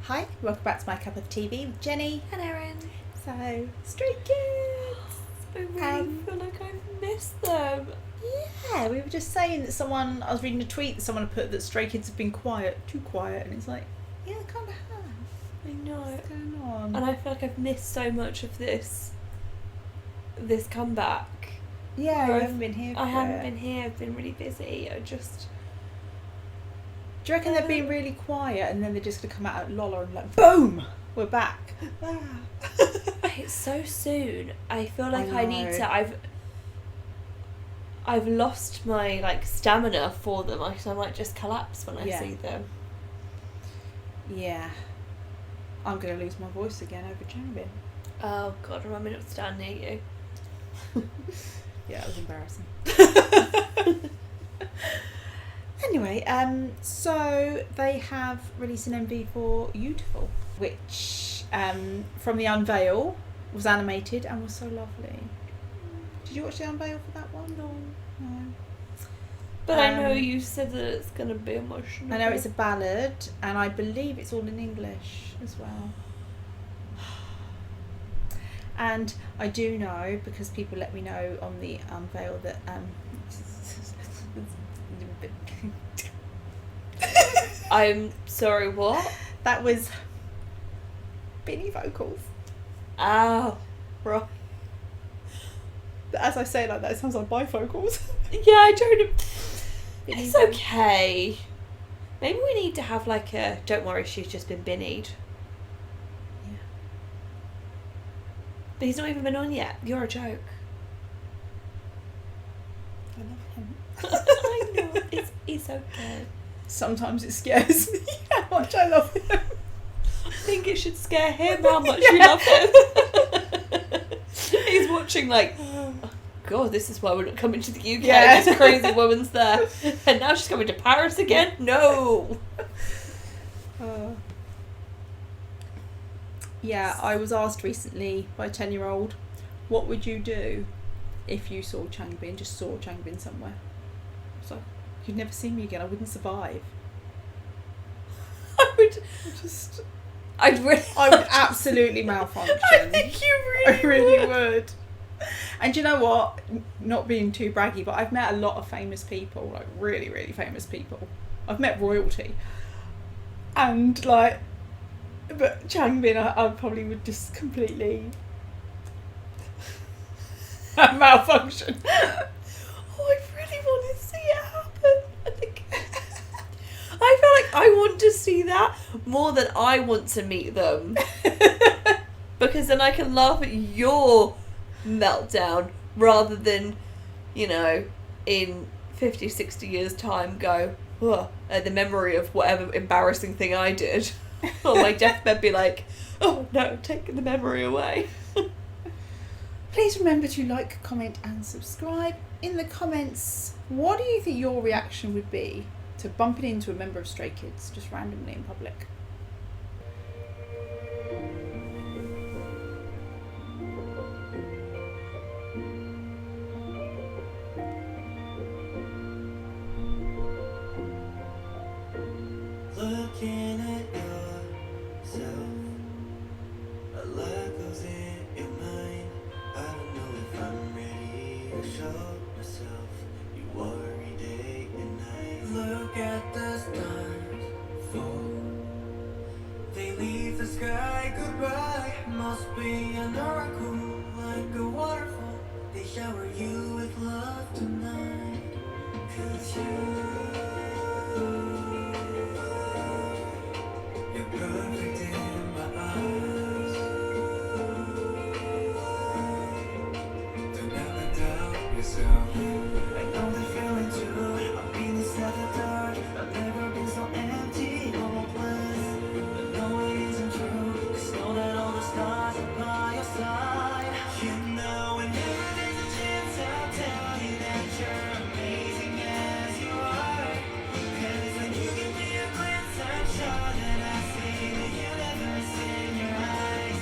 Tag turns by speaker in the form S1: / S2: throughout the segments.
S1: Hi, welcome back to My Cup of TV with Jenny.
S2: And Erin.
S1: So, Stray Kids!
S2: I really feel like I've missed them.
S1: Yeah, we were just saying that I was reading a tweet that someone had put that Stray Kids have been too quiet, and it's like, yeah, they kind of have.
S2: I know.
S1: What's going on?
S2: And I feel like I've missed so much of this comeback.
S1: Yeah, I haven't been here.
S2: I haven't been here, I've been really busy.
S1: Do you reckon they're being really quiet and then they're just going to come out at Lolla and like, boom, we're back?
S2: It's so soon. I feel like
S1: I
S2: I need to. I've lost my stamina for them. I might just collapse when I see them.
S1: Yeah. I'm going to lose my voice again over Changbin.
S2: Oh God, remind me not to stand near you.
S1: Yeah, it was embarrassing. Anyway, so they have released an MV for Youtiful, which from the unveil was animated and was so lovely. Did you watch the unveil for that one? No.
S2: But I know you said that it's going to be emotional.
S1: I know it's a ballad, and I believe it's all in English as well. And I do know, because people let me know on the unveil, that
S2: I'm sorry, what?
S1: that was Binny vocals.
S2: Oh, right.
S1: As I say it like that, it sounds like bifocals.
S2: Yeah, I don't. It's okay. Maybe we need to have a don't worry, she's just been binnied.
S1: Yeah.
S2: But he's not even been on yet. You're a joke.
S1: I love him.
S2: I know. It's okay.
S1: Sometimes it scares me how much I love him.
S2: I think it should scare him how much you love him. He's watching oh, God, this is why we're not coming to the UK.
S1: Yeah.
S2: This crazy woman's there. And now she's coming to Paris again? No.
S1: Yeah, I was asked recently by a 10-year-old, what would you do if you saw Changbin somewhere? So you'd never see me again. I wouldn't survive.
S2: I would
S1: absolutely malfunction.
S2: I think you
S1: really would. And you know what? Not being too braggy, but I've met a lot of famous people, really, really famous people. I've met royalty. And but Changbin, I probably would just completely malfunction.
S2: Oh, I really want to see it happen. I feel like I want to see that more than I want to meet them. Because then I can laugh at your meltdown rather than, in 50, 60 years' time go, the memory of whatever embarrassing thing I did. On my deathbed be like, oh no, take the memory away.
S1: Please remember to like, comment and subscribe. In the comments, what do you think your reaction would be to bumping into a member of Stray Kids just randomly in public?
S3: Looking at yourself, a lot goes in your mind. I don't know if I'm ready to show myself. You worry day and night. Look at the stars fall. They leave the sky goodbye. Must be an oracle, like a waterfall. They shower you with love tonight. 'Cause you're perfect in my eyes. Don't ever doubt yourself. I know the feeling too. I've been inside the dark. I've never been so empty, hopeless. But no, it isn't true. Just know that all the stars are by your side. Whenever there's a chance, I'll tell you that you're amazing as you are. 'Cause when you give me a glance, I'm sure that I see the universe in your eyes.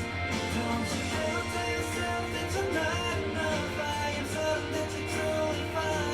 S3: Don't you ever tell yourself that you're not enough. I am certain that you're truly fine.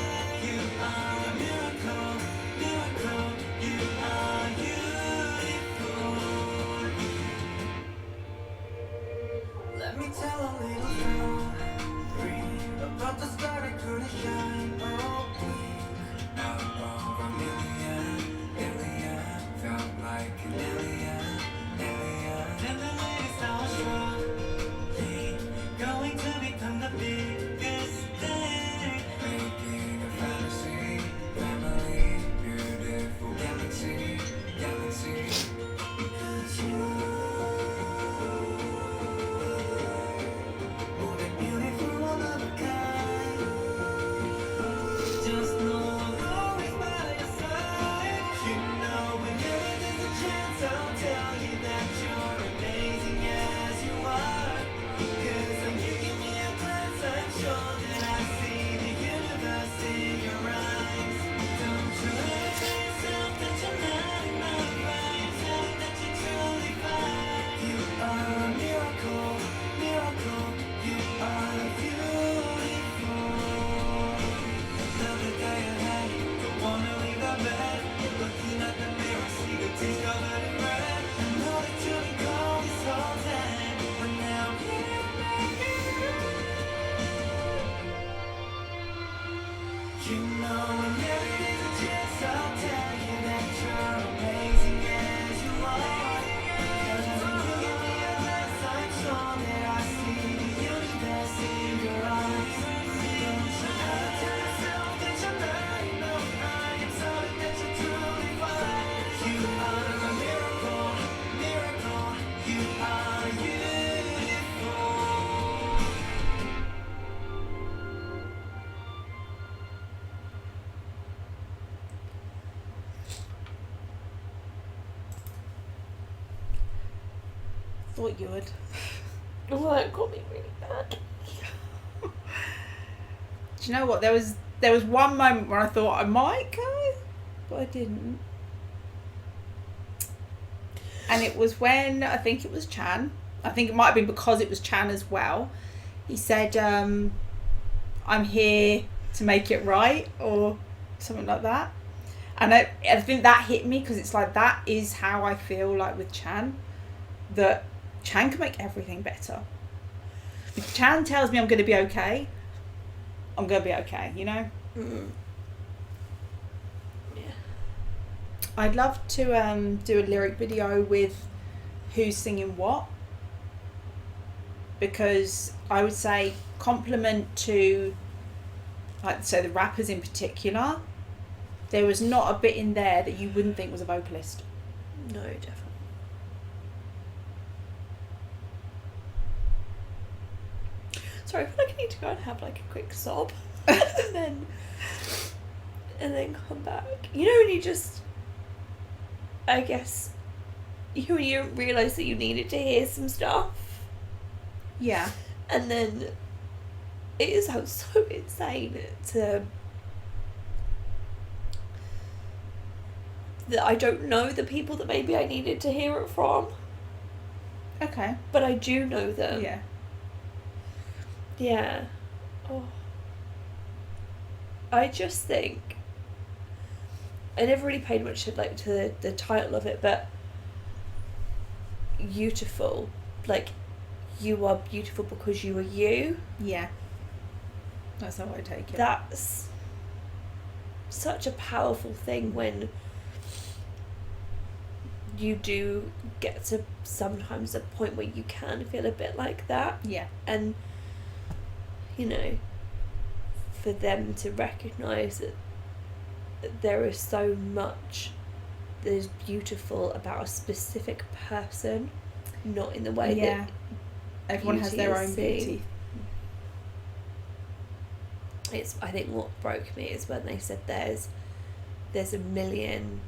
S3: bed. Looking at the mirror, see the tears covered in red. Know that you've been cold this whole time, but now you know when every day's a chance, I'll tell you that you're amazing as you are. 'Cause when you give me a glance, I'm sure that I see the universe in your eyes. Don't you ever tell yourself that you're not enough. I am certain that you're truly fine. You are a miracle, miracle. You are beautiful.
S1: Thought you would.
S2: Oh, it got me really bad.
S1: Do you know what? There was one moment where I thought I might go, but I didn't. And it was when, I think it was Chan. I think it might have been because it was Chan as well. He said, I'm here to make it right, or something like that. And I think that hit me, because it's like, that is how I feel like with Chan. That Chan can make everything better. If Chan tells me I'm going to be okay, I'm going to be okay, you know?
S2: Mm. Yeah.
S1: I'd love to do a lyric video with who's singing what, because I would say compliment to, like, so the rappers in particular, there was not a bit in there that you wouldn't think was a vocalist.
S2: No, definitely. Sorry, I feel like I need to go and have like a quick sob and then come back. You know when you just, I guess, when you don't realise that you needed to hear some stuff,
S1: Yeah.
S2: and then it sounds so insane to that I don't know the people that maybe I needed to hear it from,
S1: Okay.
S2: but I do know them.
S1: Yeah.
S2: Yeah. Oh. I just think I never really paid much to the title of it, but Youtiful, like, you are beautiful because you are you.
S1: Yeah. That's how I take it.
S2: That's such a powerful thing when you do get to sometimes a point where you can feel a bit like that.
S1: Yeah.
S2: And, you know, for them to recognise that there is so much that is beautiful about a specific person, not in the way
S1: Yeah.
S2: that
S1: Everyone has
S2: beauty
S1: their
S2: is
S1: own
S2: seen.
S1: beauty.
S2: It's, I think what broke me is when they said there's a million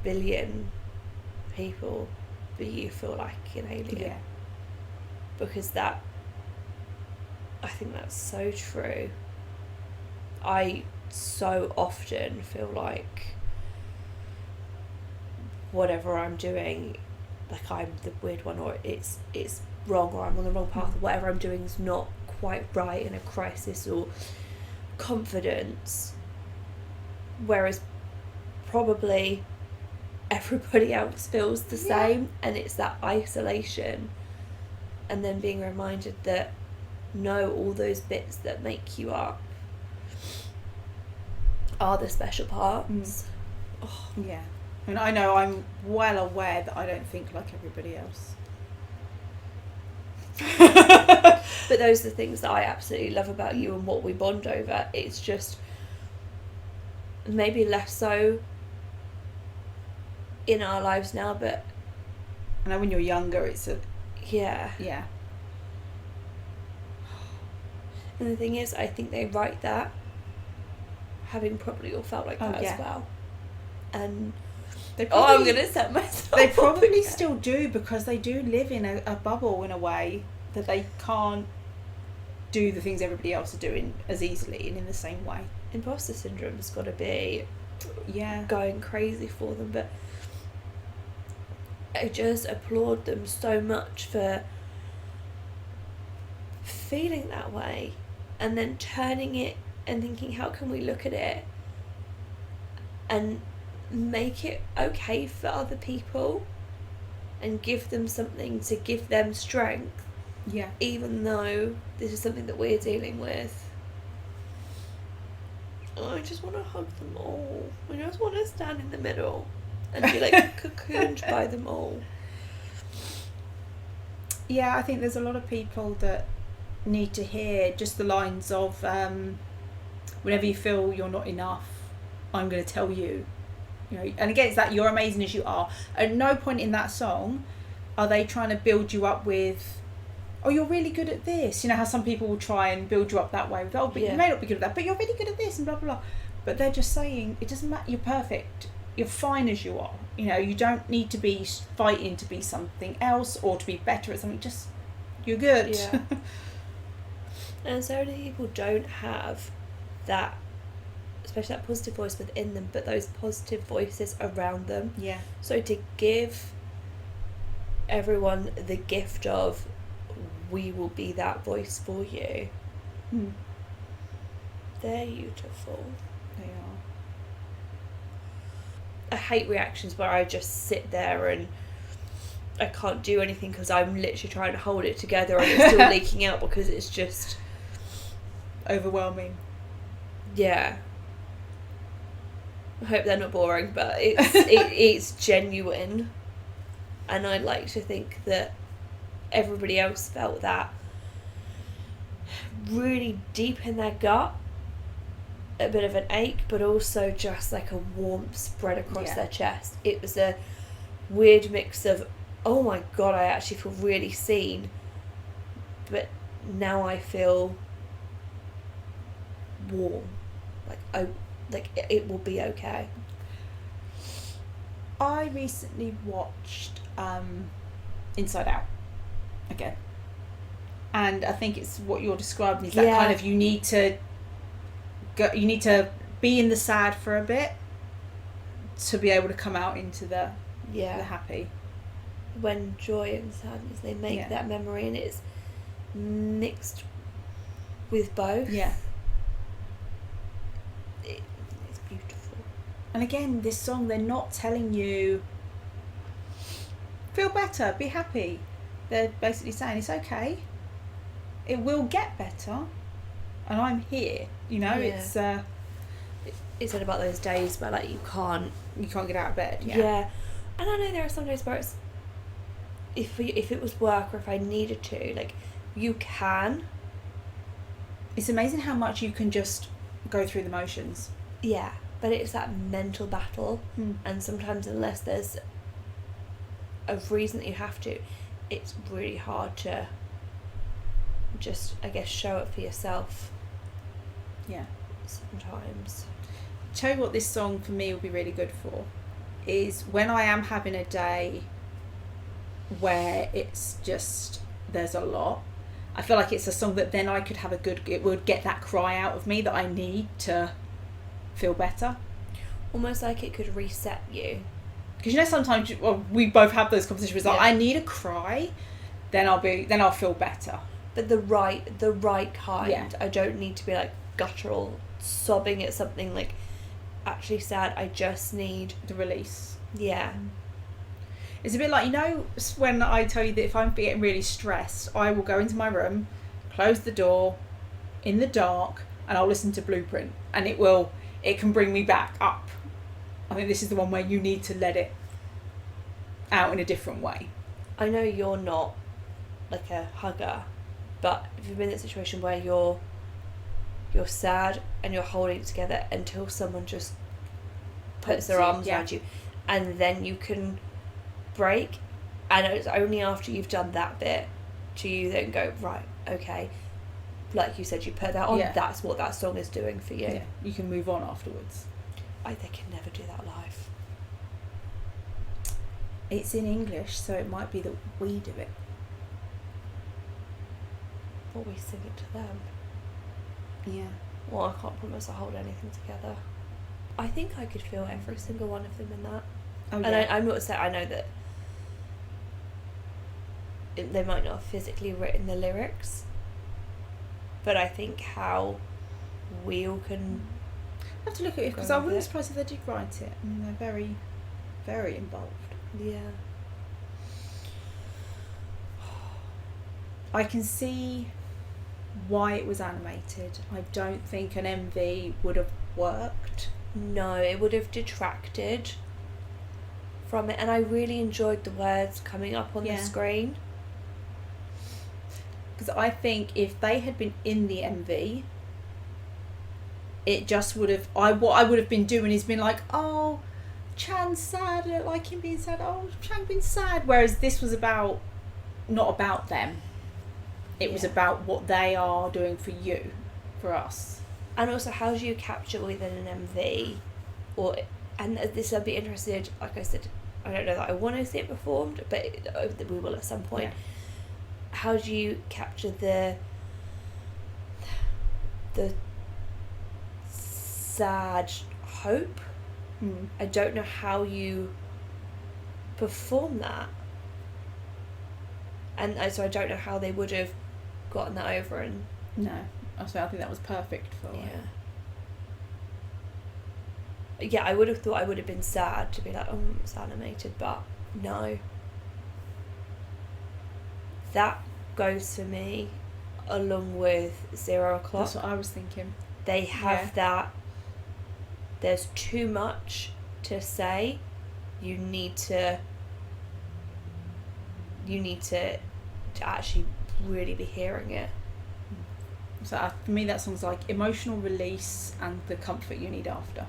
S2: billion people, but you feel like an alien.
S1: Yeah.
S2: Because that, I think that's so true. I so often feel like whatever I'm doing, like I'm the weird one, or it's wrong, or I'm on the wrong path, or whatever I'm doing is not quite right in a crisis or confidence, whereas probably everybody else feels the same, and it's that isolation, and then being reminded that no, all those bits that make you up are the special parts. Oh,
S1: Yeah. And I know I'm well aware that I don't think like everybody else.
S2: but those are the things that I absolutely love about you and what we bond over. It's just maybe less so in our lives now, but
S1: I know when you're younger, it's a,
S2: yeah.
S1: yeah.
S2: And the thing is, I think they write that having probably all felt like
S1: Oh,
S2: that
S1: yeah.
S2: as well. And
S1: They
S2: I'm
S1: probably,
S2: gonna set myself
S1: they
S2: up
S1: probably
S2: again.
S1: still do, because they do live in a bubble in a way that they can't do the things everybody else are doing as easily and in the same way.
S2: Imposter syndrome's got to be
S1: Yeah.
S2: going crazy for them, but I just applaud them so much for feeling that way and then turning it and thinking, how can we look at it and make it okay for other people and give them something to give them strength,
S1: Yeah.
S2: even though this is something that we're dealing with. I just want to hug them all. I just want to stand in the middle and be like cocooned by them all.
S1: Yeah, I think there's a lot of people that need to hear just the lines of whenever you feel you're not enough, I'm going to tell you. You know, and again, it's that you're amazing as you are. At no point in that song are they trying to build you up with, oh, you're really good at this. You know how some people will try and build you up that way with, oh, but you may not be good at that, but you're really good at this and blah, blah, blah. But they're just saying, it doesn't matter, you're perfect. You're fine as you are. You know, you don't need to be fighting to be something else or to be better at something. Just, you're good.
S2: Yeah. And so many people don't have that, especially that positive voice within them, but those positive voices around them.
S1: Yeah.
S2: So to give everyone the gift of, we will be that voice for you. They're beautiful.
S1: They are.
S2: I hate reactions where I just sit there and I can't do anything because I'm literally trying to hold it together and it's still leaking out because it's just
S1: overwhelming.
S2: Yeah. I hope they're not boring, but it's genuine. And I'd like to think that everybody else felt that really deep in their gut, a bit of an ache, but also just like a warmth spread across their chest. It was a weird mix of, oh my god, I actually feel really seen, but now I feel warm, like it will be okay.
S1: I recently watched Inside Out again, and I think it's what you're describing is that kind of you need to be in the sad for a bit to be able to come out into the happy.
S2: When joy and sadness, they make that memory and it's mixed with both.
S1: Yeah.
S2: It's beautiful.
S1: And again, this song, they're not telling you feel better, be happy. They're basically saying it's okay, it will get better, and I'm here. You know, it's
S2: not about those days where like you can't
S1: get out of bed.
S2: Yeah. And I know there are some days where it's if it was work or if I needed to, like, you can.
S1: It's amazing how much you can just go through the motions.
S2: Yeah, but it's that mental battle, and sometimes unless there's a reason that you have to, it's really hard to just, I guess, show it for yourself.
S1: Yeah.
S2: Sometimes.
S1: Tell you what this song for me will be really good for is when I am having a day where it's just, there's a lot. I feel like it's a song that then I could have it would get that cry out of me that I need to feel better.
S2: Almost like it could reset you.
S1: Because, you know, sometimes we both have those conversations like, I need a cry, then I'll feel better.
S2: But the right kind.
S1: Yeah.
S2: I don't need to be like guttural, sobbing at something like actually sad. I just need
S1: the release.
S2: Yeah.
S1: It's a bit like, you know, when I tell you that if I'm getting really stressed, I will go into my room, close the door, in the dark, and I'll listen to Blueprint, and it can bring me back up. I think this is the one where you need to let it out in a different way.
S2: I know you're not like a hugger, but if you've been in a situation where you're sad and you're holding it together until someone just puts their arms around you, and then you can break, and it's only after you've done that bit do you then go, right, okay, like you said, you put that on, that's what that song is doing for you.
S1: Yeah, you can move on afterwards.
S2: They can never do that live.
S1: It's in English, so it might be that we do it.
S2: Or we sing it to them.
S1: Yeah.
S2: Well, I can't promise I'll hold anything together. I think I could feel every single one of them in that.
S1: Oh, yeah.
S2: And I'm not saying, I know that they might not have physically written the lyrics, but I think how we all can...
S1: I have to look at it because
S2: Go
S1: I
S2: with
S1: wouldn't be
S2: it.
S1: surprised if they did write it. I mean, they're very, very involved.
S2: Yeah.
S1: I can see why it was animated. I don't think an MV would have worked.
S2: No, it would have detracted from it, and I really enjoyed the words coming up on the
S1: Yeah.
S2: screen.
S1: Because I think if they had been in the MV, it just would have. What I would have been doing is been like, oh, Chan's sad. I don't like him being sad. Oh, Chan being sad. Whereas this was not about them. It was
S2: Yeah.
S1: about what they are doing for you, for us.
S2: And also, how do you capture within an MV, and this I'd be interested. Like I said, I don't know that I want to see it performed, but we will at some point.
S1: Yeah.
S2: How do you capture the sad hope?
S1: Mm.
S2: I don't know how you perform that, and so I don't know how they would have gotten that over. And
S1: No, I think that was perfect for it.
S2: Yeah, I would have thought I would have been sad to be like, oh, it's animated, but no. That goes for me along with 0 o'clock.
S1: That's what I was thinking.
S2: They have that. There's too much to say. You need to actually really be hearing it.
S1: So for me, that song's like emotional release and the comfort you need after.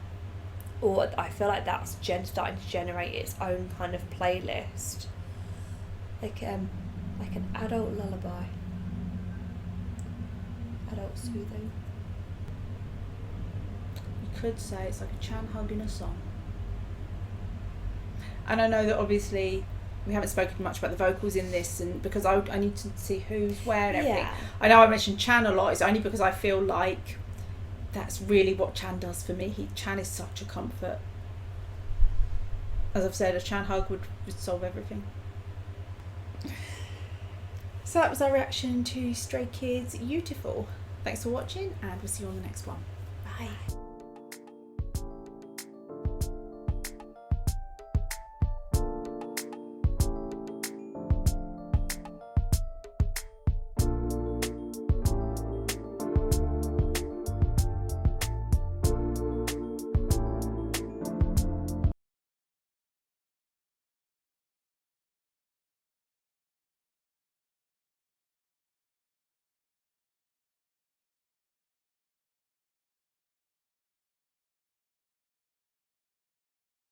S2: Or I feel like that's starting to generate its own kind of playlist, like an adult lullaby, adult soothing.
S1: You could say it's like a Chan hugging a song. And I know that obviously we haven't spoken much about the vocals in this, and because I need to see who's where and everything.
S2: Yeah.
S1: I know I mentioned Chan a lot. It's only because I feel like that's really what Chan does for me. Chan is such a comfort. As I've said, a Chan hug would solve everything. So that was our reaction to Stray Kids' Youtiful. Thanks for watching, and we'll see you on the next one. Bye.